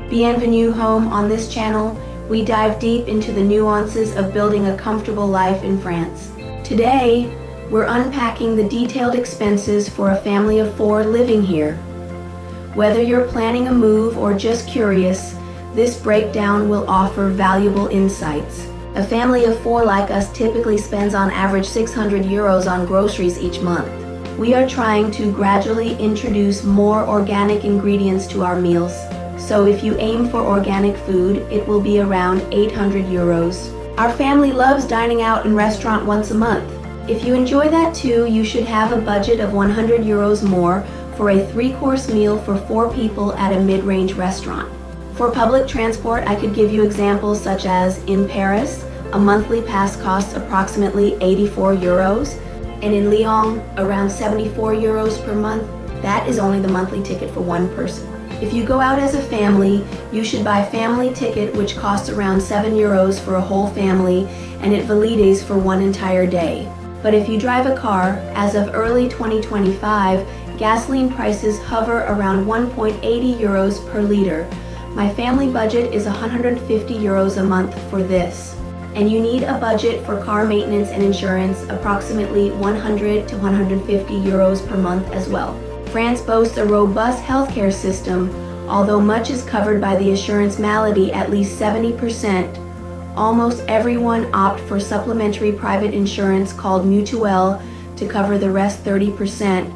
Bienvenue home. On this channel, we dive deep into the nuances of building a comfortable life in France. Today, we're unpacking the detailed expenses for a family of 4 living here. Whether you're planning a move or just curious, this breakdown will offer valuable insights. A family of 4 like us typically spends on average 600 euros on groceries each month. We are trying to gradually introduce more organic ingredients to our meals. So if you aim for organic food, it will be around 800 euros. Our family loves dining out in restaurant once a month. If you enjoy that too, you should have a budget of 100 euros more for a 3-course meal for 4 people at a mid-range restaurant. For public transport, I could give you examples such as in Paris, a monthly pass costs approximately 84 euros, and in Lyon, around 74 euros per month. That is only the monthly ticket for one person. If you go out as a family, you should buy a family ticket which costs around 7 euros for a whole family, and it valides for one entire day. But if you drive a car, as of early 2025, gasoline prices hover around 1.80 euros per liter. My family budget is 150 euros a month for this. And you need a budget for car maintenance and insurance, approximately 100 to 150 euros per month as well. France boasts a robust healthcare system. Although much is covered by the assurance maladie, at least 70%, almost everyone opt for supplementary private insurance called Mutuelle to cover the rest 30%,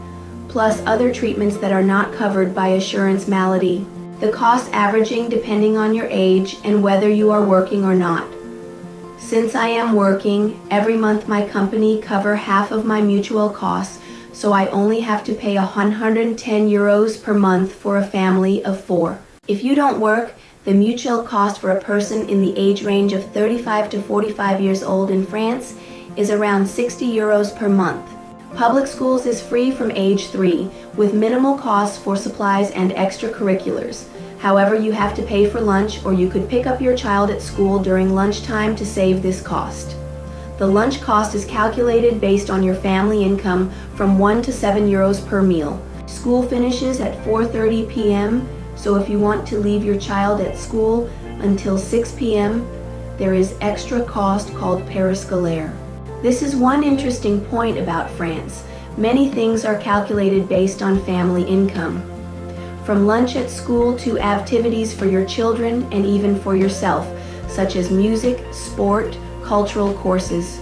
plus other treatments that are not covered by assurance maladie. The cost averaging depending on your age and whether you are working or not. Since I am working, every month my company cover half of my Mutuelle costs, so I only have to pay 110 euros per month for a family of 4. If you don't work, the Mutuelle cost for a person in the age range of 35 to 45 years old in France is around 60 euros per month. Public schools is free from age 3, with minimal costs for supplies and extracurriculars. However, you have to pay for lunch, or you could pick up your child at school during lunchtime to save this cost. The lunch cost is calculated based on your family income from 1 to 7 euros per meal. School finishes at 4:30 p.m., so if you want to leave your child at school until 6 p.m., there is extra cost called périscolaire. This is one interesting point about France. Many things are calculated based on family income. From lunch at school to activities for your children and even for yourself, such as music, sport, cultural courses.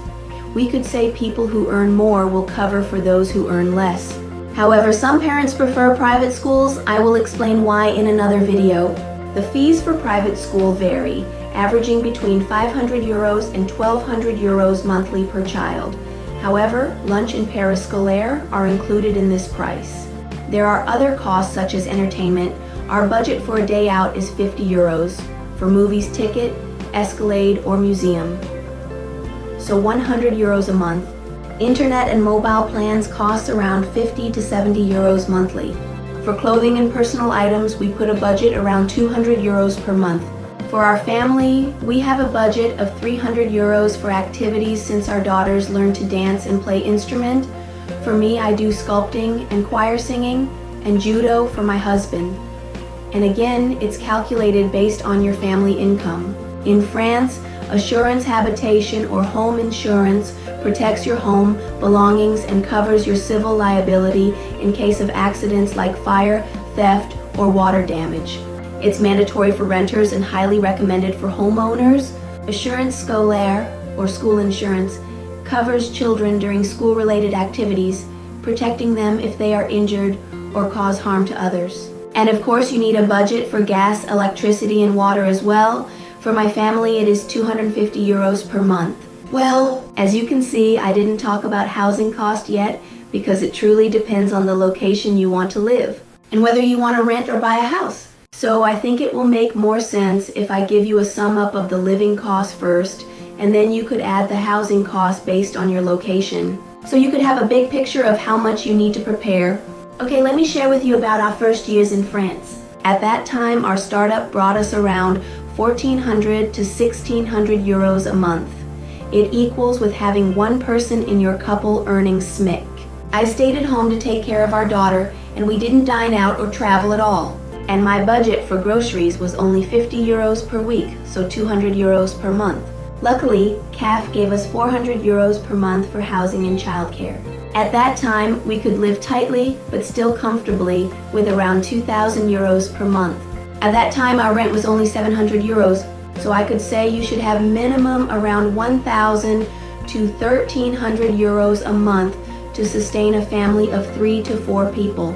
We could say people who earn more will cover for those who earn less. However, some parents prefer private schools. I will explain why in another video. The fees for private school vary, averaging between 500 euros and 1,200 euros monthly per child. However, lunch and périscolaire are included in this price. There are other costs such as entertainment. Our budget for a day out is 50 euros, for movies ticket, Escalade, or museum. So 100 euros a month. Internet and mobile plans cost around 50 to 70 euros monthly. For clothing and personal items, we put a budget around 200 euros per month. For our family, we have a budget of 300 euros for activities since our daughters learn to dance and play instrument. For me, I do sculpting and choir singing, and judo for my husband. And again, it's calculated based on your family income. In France, assurance habitation or home insurance protects your home, belongings, and covers your civil liability in case of accidents like fire, theft, or water damage. It's mandatory for renters and highly recommended for homeowners. Assurance scolaire, or school insurance, covers children during school-related activities, protecting them if they are injured or cause harm to others. And of course, you need a budget for gas, electricity, and water as well. For my family, it is 250 euros per month. Well, as you can see, I didn't talk about housing cost yet because it truly depends on the location you want to live and whether you want to rent or buy a house. So I think it will make more sense if I give you a sum up of the living costs first, and then you could add the housing cost based on your location. So you could have a big picture of how much you need to prepare. Okay, let me share with you about our first years in France. At that time, our startup brought us around 1,400 to 1,600 euros a month. It equals with having one person in your couple earning SMIC. I stayed at home to take care of our daughter, and we didn't dine out or travel at all. and my budget for groceries was only 50 euros per week, so 200 euros per month. Luckily, CAF gave us 400 euros per month for housing and childcare. At that time, we could live tightly but still comfortably with around 2,000 euros per month. At that time, our rent was only 700 euros, so I could say you should have minimum around 1,000 to 1,300 euros a month to sustain a family of 3 to 4 people.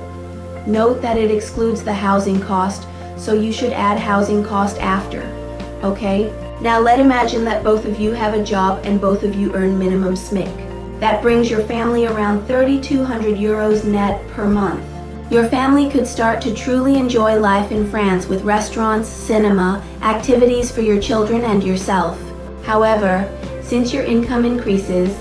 Note that it excludes the housing cost, so you should add housing cost after. Okay? Now let's imagine that both of you have a job and both of you earn minimum SMIC. That brings your family around 3,200 euros net per month. Your family could start to truly enjoy life in France with restaurants, cinema, activities for your children and yourself. However, since your income increases,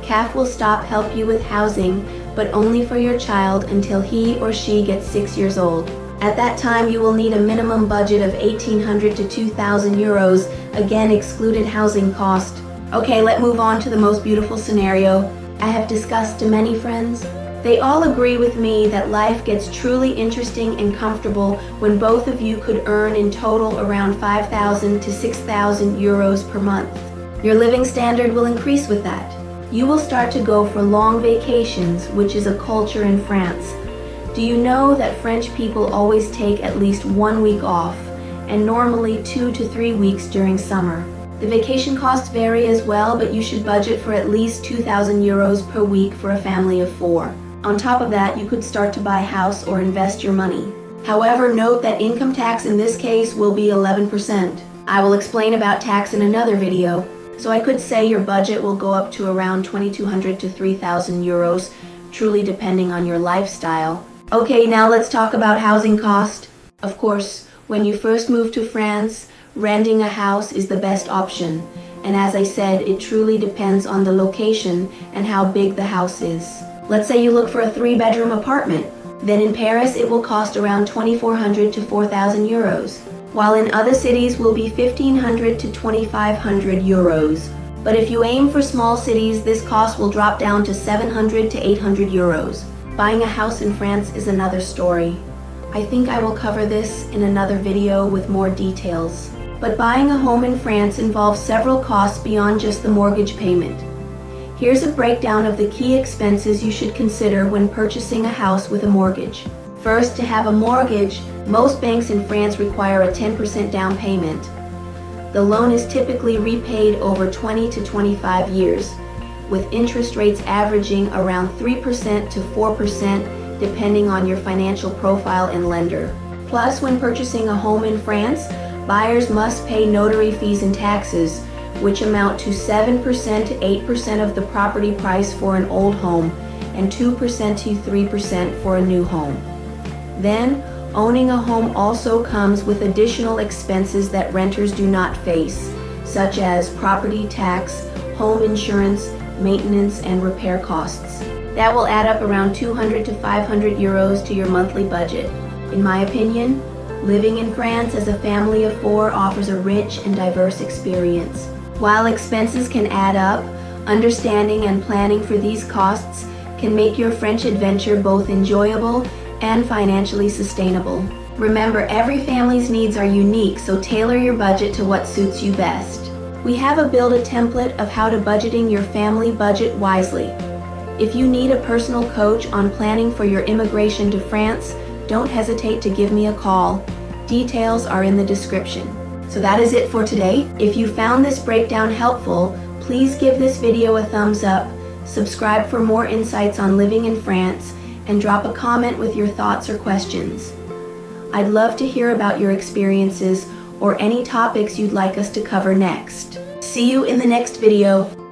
CAF will stop help you with housing, but only for your child until he or she gets 6 years old. At that time, you will need a minimum budget of 1,800 to 2,000 euros, again excluded housing cost. Okay, let's move on to the most beautiful scenario I have discussed to many friends. They all agree with me that life gets truly interesting and comfortable when both of you could earn in total around 5,000 to 6,000 euros per month. Your living standard will increase with that. You will start to go for long vacations, which is a culture in France. Do you know that French people always take at least 1 week off, and normally 2 to 3 weeks during summer? The vacation costs vary as well, but you should budget for at least 2,000 euros per week for a family of 4. On top of that, you could start to buy a house or invest your money. However, note that income tax in this case will be 11%. I will explain about tax in another video. So I could say your budget will go up to around 2,200 to 3,000 euros, truly depending on your lifestyle. Okay, now let's talk about housing cost. Of course, when you first move to France, renting a house is the best option. And as I said, it truly depends on the location and how big the house is. Let's say you look for a 3-bedroom apartment. Then in Paris, it will cost around 2,400 to 4,000 euros. While in other cities will be 1,500 to 2,500 euros. But if you aim for small cities, this cost will drop down to 700 to 800 euros. Buying a house in France is another story. I think I will cover this in another video with more details. But buying a home in France involves several costs beyond just the mortgage payment. Here's a breakdown of the key expenses you should consider when purchasing a house with a mortgage. First, to have a mortgage, most banks in France require a 10% down payment. The loan is typically repaid over 20 to 25 years, with interest rates averaging around 3% to 4% depending on your financial profile and lender. Plus, when purchasing a home in France, buyers must pay notary fees and taxes, which amount to 7% to 8% of the property price for an old home and 2% to 3% for a new home. Then, owning a home also comes with additional expenses that renters do not face, such as property tax, home insurance, maintenance, and repair costs. That will add up around 200 to 500 euros to your monthly budget. In my opinion, living in France as a family of 4 offers a rich and diverse experience. While expenses can add up, understanding and planning for these costs can make your French adventure both enjoyable and financially sustainable. Remember, every family's needs are unique, so tailor your budget to what suits you best. We have built a template of how to budgeting your family budget wisely. If you need a personal coach on planning for your immigration to France, don't hesitate to give me a call. Details are in the description. So that is it for today. If you found this breakdown helpful, please give this video a thumbs up, subscribe for more insights on living in France, and drop a comment with your thoughts or questions. I'd love to hear about your experiences or any topics you'd like us to cover next. See you in the next video.